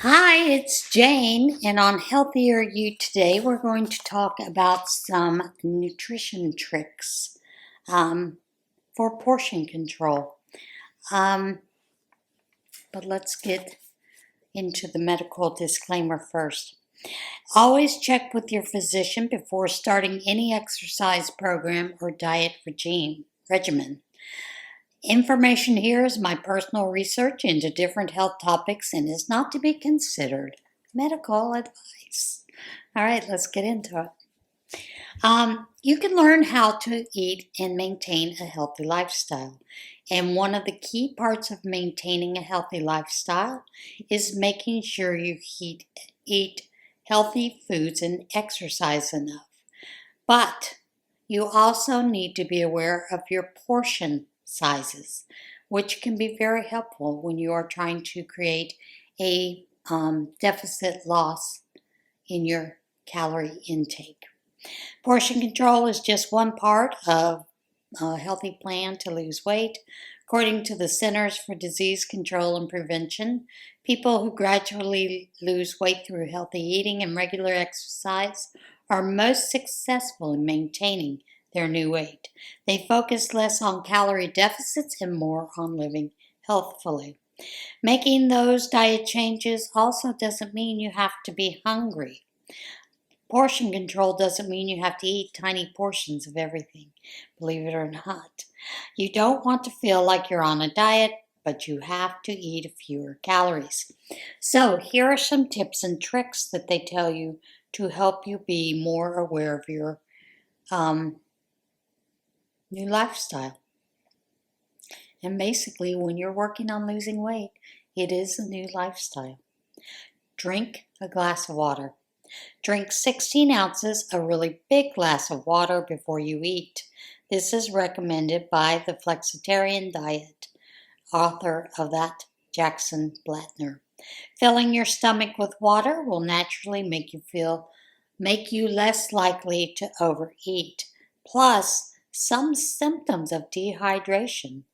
Hi, it's Jane, and on Healthier You today, we're going to talk about some nutrition tricks for portion control. Um, but let's get into the medical disclaimer first. Always check with your physician before starting any exercise program or diet regimen. Information here is my personal research into different health topics and is not to be considered medical advice. All right, let's get into it. You can learn how to eat and maintain a healthy lifestyle. And one of the key parts of maintaining a healthy lifestyle is making sure you eat healthy foods and exercise enough. But you also need to be aware of your portion sizes, which can be very helpful when you are trying to create a deficit loss in your calorie intake. Portion control is just one part of a healthy plan to lose weight. According to the Centers for Disease Control and Prevention, people who gradually lose weight through healthy eating and regular exercise are most successful in maintaining their new weight. They focus less on calorie deficits and more on living healthfully. Making those diet changes also doesn't mean you have to be hungry. Portion control doesn't mean you have to eat tiny portions of everything, believe it or not. You don't want to feel like you're on a diet, but you have to eat fewer calories. So, here are some tips and tricks that they tell you to help you be more aware of your new lifestyle. And basically, when you're working on losing weight, it is a new lifestyle. Drink a glass of water. Drink 16 ounces, a really big glass of water before you eat. This is recommended by the Flexitarian Diet, author of that, Jackson Blattner. Filling your stomach with water will naturally make you less likely to overeat. Plus, some symptoms of dehydration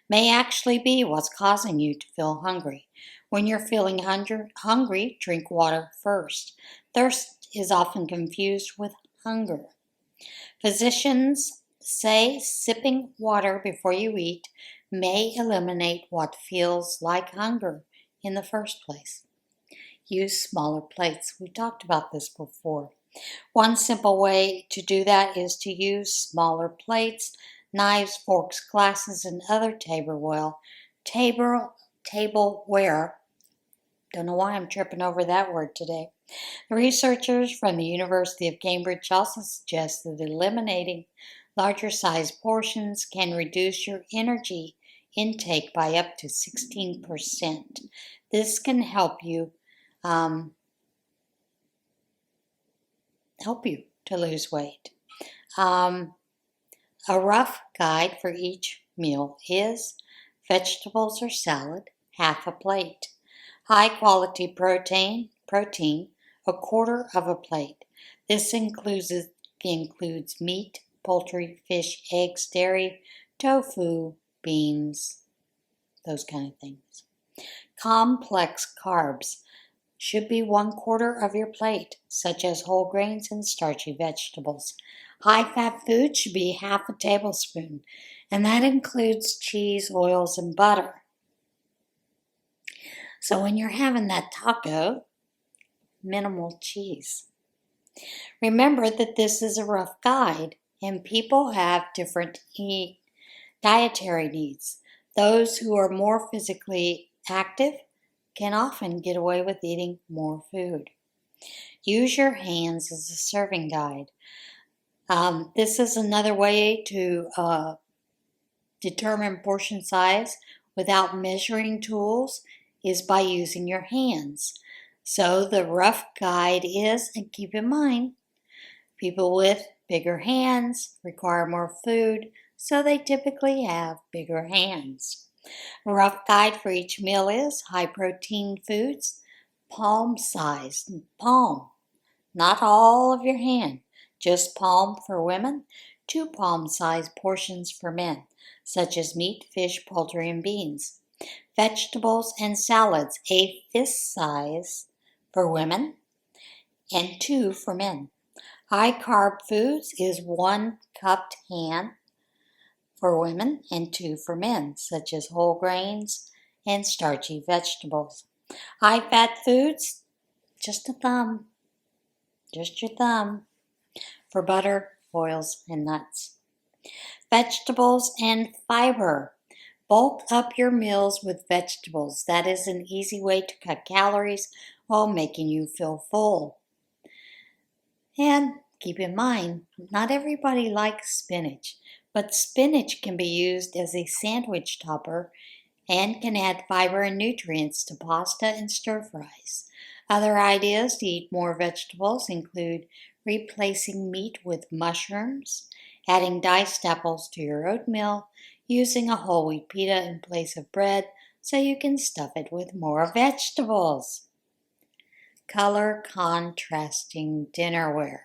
may actually be what's causing you to feel hungry. When you're feeling hungry, drink water first. Thirst is often confused with hunger. Physicians say sipping water before you eat may eliminate what feels like hunger in the first place. Use smaller plates. We talked about this before. One simple way to do that is to use smaller plates, knives, forks, glasses, and other tableware. Don't know why I'm tripping over that word today. The researchers from the University of Cambridge also suggest that eliminating larger size portions can reduce your energy intake by up to 16%. This can help you to lose weight. A rough guide for each meal is vegetables or salad, half a plate. High quality protein, a quarter of a plate. This includes meat, poultry, fish, eggs, dairy, tofu, beans, those kind of things. Complex carbs should be 1/4 of your plate, such as whole grains and starchy vegetables. High-fat food should be half a tablespoon, and that includes cheese, oils, and butter. So when you're having that taco, minimal cheese. Remember that this is a rough guide, and people have different dietary needs. Those who are more physically active can often get away with eating more food. Use your hands as a serving guide. This is another way to determine portion size without measuring tools is by using your hands. So the rough guide is, and keep in mind, people with bigger hands require more food, so they typically have bigger hands. A rough guide for each meal is high protein foods, palm size, palm, not all of your hand, just palm for women, 2 palm size portions for men, such as meat, fish, poultry, and beans. Vegetables and salads, a fist size for women and 2 for men. High carb foods is 1 cupped hand for women and 2 for men, such as whole grains and starchy vegetables. High fat foods, just a thumb, just your thumb, for butter, oils, and nuts. Vegetables and fiber. Bulk up your meals with vegetables. That is an easy way to cut calories while making you feel full. And keep in mind, not everybody likes spinach, but spinach can be used as a sandwich topper and can add fiber and nutrients to pasta and stir fries. Other ideas to eat more vegetables include replacing meat with mushrooms, adding diced apples to your oatmeal, using a whole wheat pita in place of bread so you can stuff it with more vegetables. Color contrasting dinnerware.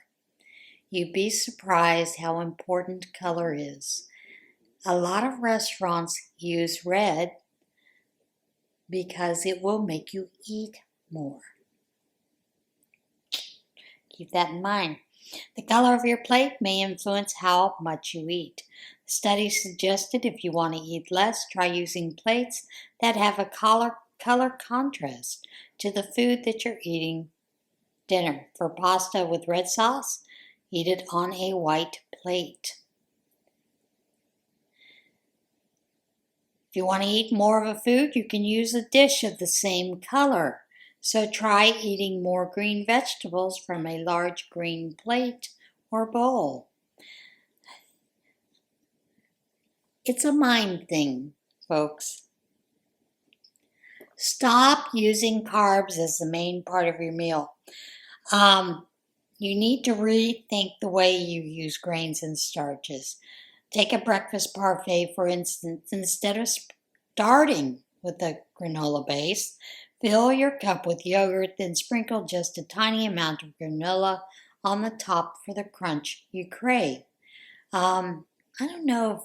You'd be surprised how important color is. A lot of restaurants use red because it will make you eat more. Keep that in mind. The color of your plate may influence how much you eat. Studies suggested if you want to eat less, try using plates that have a color contrast to the food that you're eating dinner. For pasta with red sauce, eat it on a white plate. If you want to eat more of a food, you can use a dish of the same color. So try eating more green vegetables from a large green plate or bowl. It's a mind thing, folks. Stop using carbs as the main part of your meal. You need to rethink the way you use grains and starches. Take a breakfast parfait, for instance. Instead of starting with a granola base, fill your cup with yogurt, then sprinkle just a tiny amount of granola on the top for the crunch you crave. I don't know if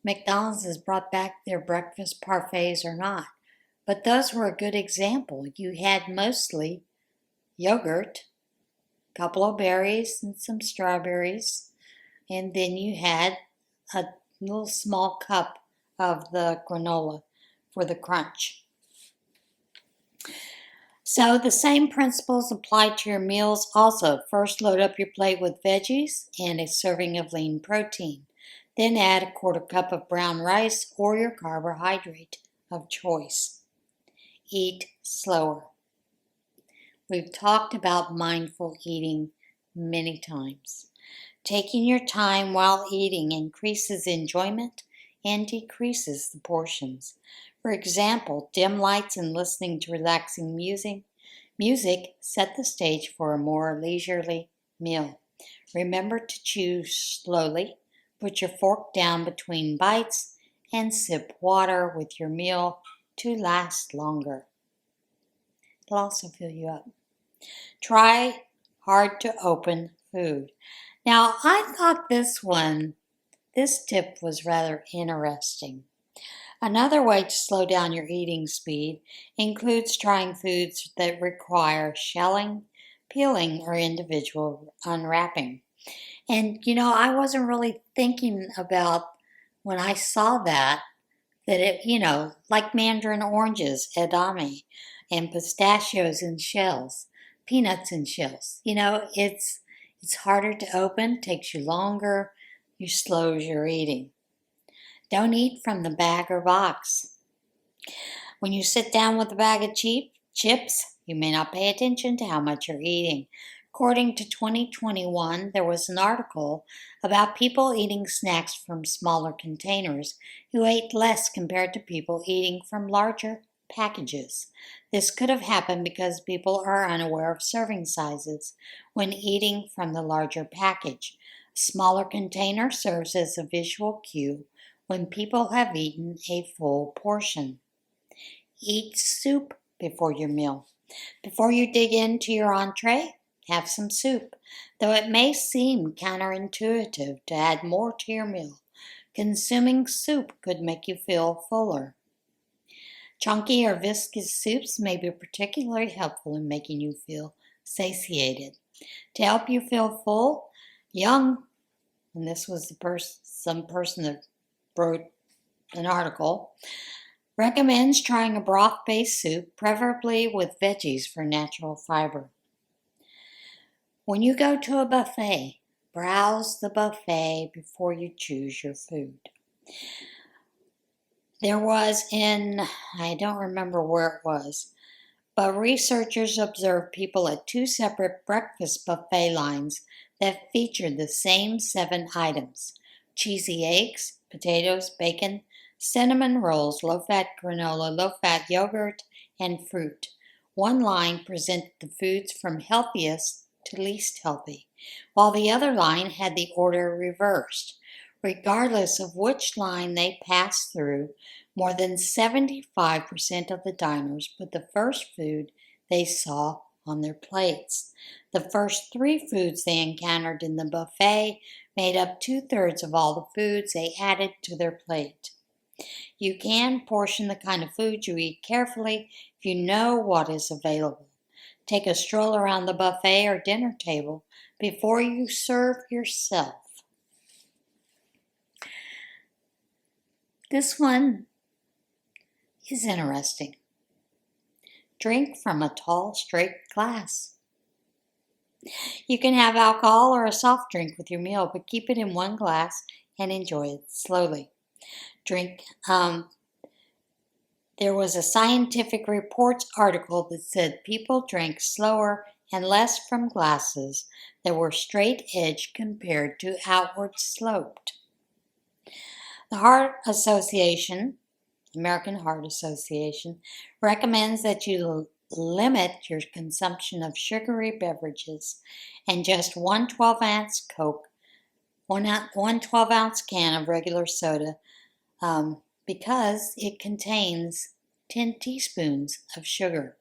McDonald's has brought back their breakfast parfaits or not, but those were a good example. You had mostly yogurt, a couple of berries and some strawberries, and then you had a little small cup of the granola for the crunch. So the same principles apply to your meals also. First, load up your plate with veggies and a serving of lean protein. Then add a quarter cup of brown rice or your carbohydrate of choice. Eat slower. We've talked about mindful eating many times. Taking your time while eating increases enjoyment and decreases the portions. For example, dim lights and listening to relaxing music set the stage for a more leisurely meal. Remember to chew slowly, put your fork down between bites, and sip water with your meal to last longer. It'll also fill you up. Try hard to open food. Now, I thought this tip was rather interesting. Another way to slow down your eating speed includes trying foods that require shelling, peeling, or individual unwrapping. And, I wasn't really thinking about when I saw that it, like mandarin oranges, edamame, and pistachios in shells, peanuts in shells. It's harder to open, takes you longer, you slows your eating. Don't eat from the bag or box. When you sit down with a bag of chips, you may not pay attention to how much you're eating. According to 2021, there was an article about people eating snacks from smaller containers who ate less compared to people eating from larger packages. This could have happened because people are unaware of serving sizes when eating from the larger package. A smaller container serves as a visual cue when people have eaten a full portion. Eat soup before your meal. Before you dig into your entree, have some soup. Though it may seem counterintuitive to add more to your meal, consuming soup could make you feel fuller. Chunky or viscous soups may be particularly helpful in making you feel satiated. To help you feel full, Young, and this was some person that wrote an article, recommends trying a broth-based soup, preferably with veggies for natural fiber. When you go to a buffet, browse the buffet before you choose your food. There was I don't remember where it was, but researchers observed people at 2 separate breakfast buffet lines that featured the same 7 items: cheesy eggs, potatoes, bacon, cinnamon rolls, low-fat granola, low-fat yogurt, and fruit. One line presented the foods from healthiest to least healthy, while the other line had the order reversed. Regardless of which line they passed through, more than 75% of the diners put the first food they saw on their plates. The first 3 foods they encountered in the buffet made up 2/3 of all the foods they added to their plate. You can portion the kind of food you eat carefully if you know what is available. Take a stroll around the buffet or dinner table before you serve yourself. This one is interesting. Drink from a tall, straight glass. You can have alcohol or a soft drink with your meal, but keep it in one glass and enjoy it slowly. There was a scientific reports article that said people drank slower and less from glasses that were straight-edged compared to outward sloped. The American Heart Association, recommends that you limit your consumption of sugary beverages and just one 12-ounce Coke, one 12-ounce can of regular soda, because it contains 10 teaspoons of sugar,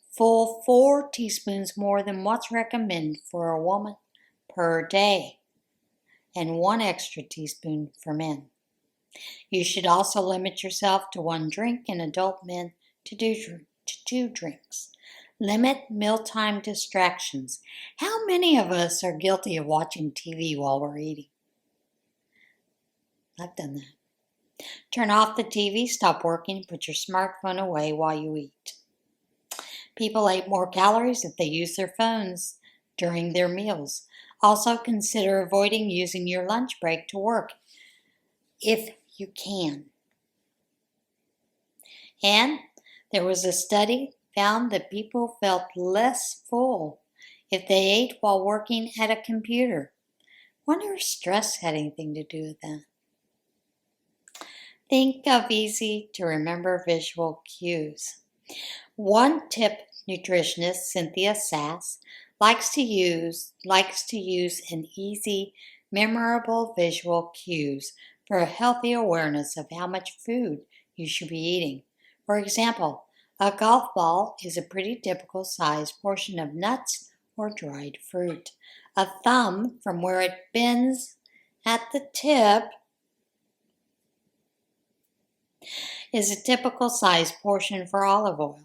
full 4 teaspoons more than what's recommended for a woman per day, and 1 extra teaspoon for men. You should also limit yourself to 1 drink and adult men to 2 drinks. Limit mealtime distractions. How many of us are guilty of watching TV while we're eating? I've done that. Turn off the TV, stop working, put your smartphone away while you eat. People ate more calories if they used their phones during their meals. Also consider avoiding using your lunch break to work if you can. And there was a study found that people felt less full if they ate while working at a computer. Wonder if stress had anything to do with that. Think of easy to remember visual cues. One tip nutritionist, Cynthia Sass, likes to use an easy, memorable visual cues for a healthy awareness of how much food you should be eating. For example, a golf ball is a pretty typical size portion of nuts or dried fruit. A thumb, from where it bends at the tip, is a typical size portion for olive oil.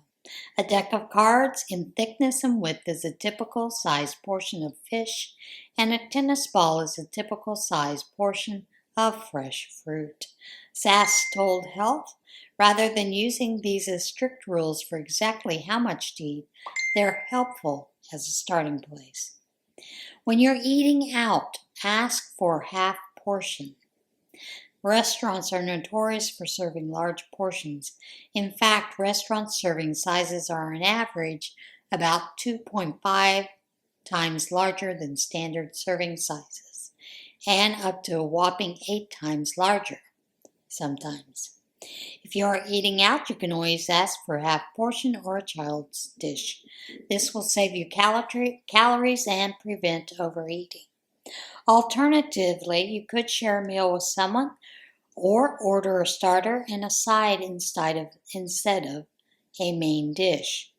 A deck of cards in thickness and width is a typical size portion of fish, and a tennis ball is a typical size portion of fresh fruit. Sass told Health, rather than using these as strict rules for exactly how much to eat, they're helpful as a starting place. When you're eating out, ask for half portion. Restaurants are notorious for serving large portions. In fact, restaurant serving sizes are on average about 2.5 times larger than standard serving sizes, and up to a whopping 8 times larger sometimes. If you are eating out, you can always ask for a half portion or a child's dish. This will save you calories and prevent overeating. Alternatively, you could share a meal with someone or order a starter and a side instead of a main dish.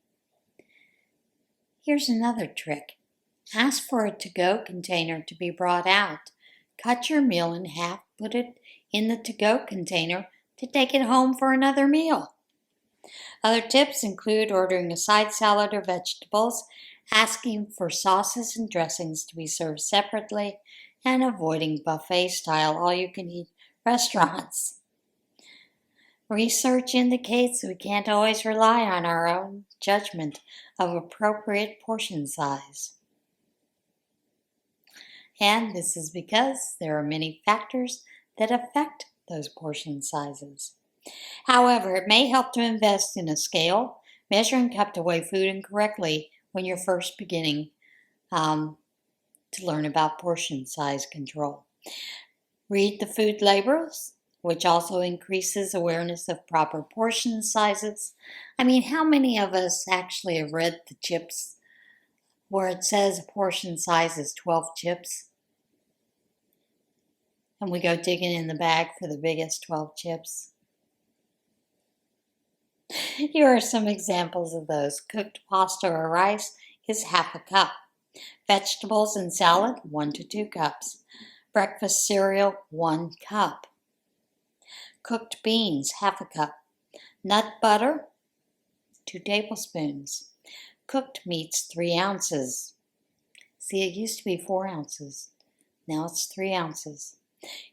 Here's another trick. Ask for a to-go container to be brought out. Cut your meal in half, put it in the to-go container to take it home for another meal. Other tips include ordering a side salad or vegetables, asking for sauces and dressings to be served separately, and avoiding buffet-style all-you-can-eat restaurants. Research indicates we can't always rely on our own judgment of appropriate portion size. And this is because there are many factors that affect those portion sizes. However, it may help to invest in a scale, measure and cup to weigh food incorrectly when you're first beginning to learn about portion size control. Read the food labels, which also increases awareness of proper portion sizes. I mean, how many of us actually have read the chips where it says a portion size is 12 chips? And we go digging in the bag for the biggest 12 chips. Here are some examples of those. Cooked pasta or rice is half a cup. Vegetables and salad, 1 to 2 cups. Breakfast cereal, 1 cup. Cooked beans, half a cup. Nut butter, 2 tablespoons. Cooked meats, 3 ounces. See, it used to be 4 ounces. Now it's 3 ounces.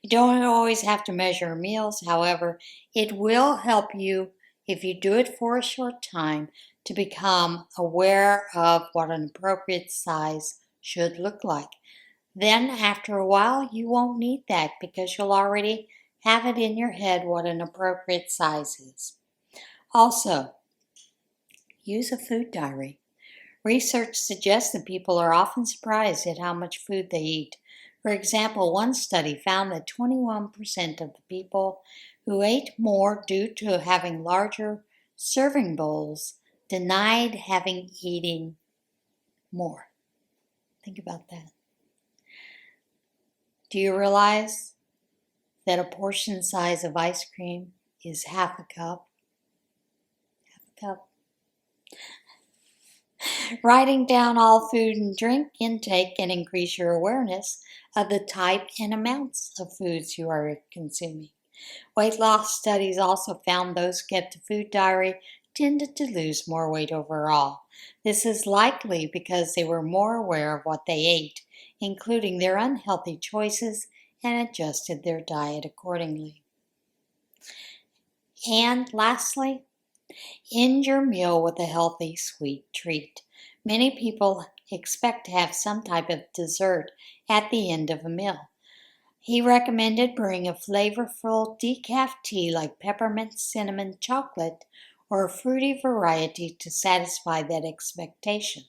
You don't always have to measure meals. However, it will help you, if you do it for a short time, to become aware of what an appropriate size should look like. Then, after a while, you won't need that because you'll already have it in your head what an appropriate size is. Also, use a food diary. Research suggests that people are often surprised at how much food they eat. For example, one study found that 21% of the people who ate more due to having larger serving bowls denied having eating more. Think about that. Do you realize that a portion size of ice cream is half a cup? Half a cup. Writing down all food and drink intake can increase your awareness of the type and amounts of foods you are consuming. Weight loss studies also found those who kept a food diary tended to lose more weight overall. This is likely because they were more aware of what they ate, including their unhealthy choices, and adjusted their diet accordingly. And lastly, end your meal with a healthy sweet treat. Many people expect to have some type of dessert at the end of a meal. He recommended brewing a flavorful decaf tea like peppermint, cinnamon, chocolate, or a fruity variety to satisfy that expectation.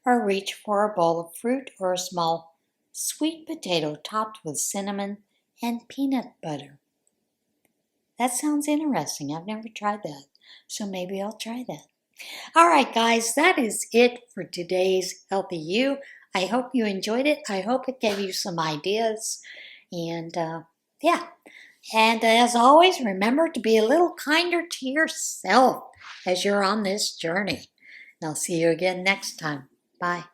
Or reach for a bowl of fruit or a small sweet potato topped with cinnamon and peanut butter. That sounds interesting. I've never tried that, so maybe I'll try that. All right, guys, that is it for today's Healthy You. I hope you enjoyed it. I hope it gave you some ideas. And yeah, and as always, remember to be a little kinder to yourself as you're on this journey. And I'll see you again next time. Bye.